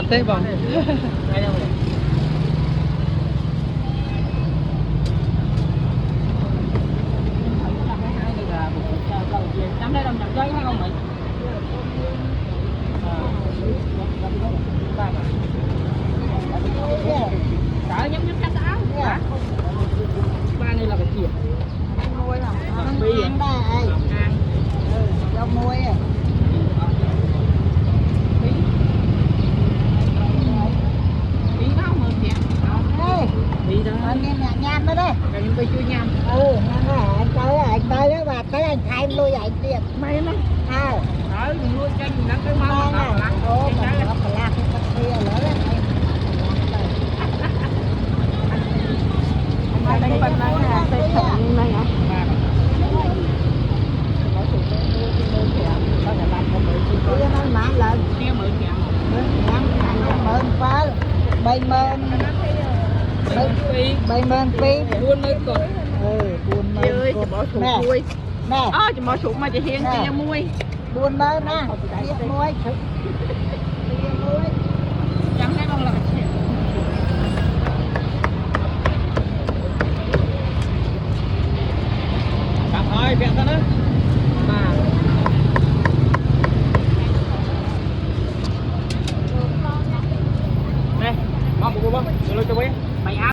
thế bông. Trong đây đồng nhận chơi không mày? Sợ nhắm nhắm cắt áo. Ba này là cái gì? Muối hả? Bi vậy? Ăn đây. Ăn. Rau muối à? Bi nó không hơn kìa. Ê, Bi đó. anh em nhà nham đó đây. Cái những bi chua nhâm. Anh tới đó bà tới anh thay lui vậy tiền. May lắm. À, Đừng nuôi chanh nó cái máu mang nó à. Ồ, mà nó phải làm cái kia nữa đấy. Anh đánh bật này là xây thủng này hả? Bây giờ nó mặn lên. Kia mượn kìa. Mượn phá. Bay mơn. Bay mơn phi. Buôn nơi cực. Buôn mơn. Ơi, chị bỏ sụn muôi. Nè. Chị bỏ sụn mà chị hiên kia muôi. Buôn mơn nè. Biết muối. Chẳng thấy con là cái chuyện. Cảm ơi, việc đó nữa.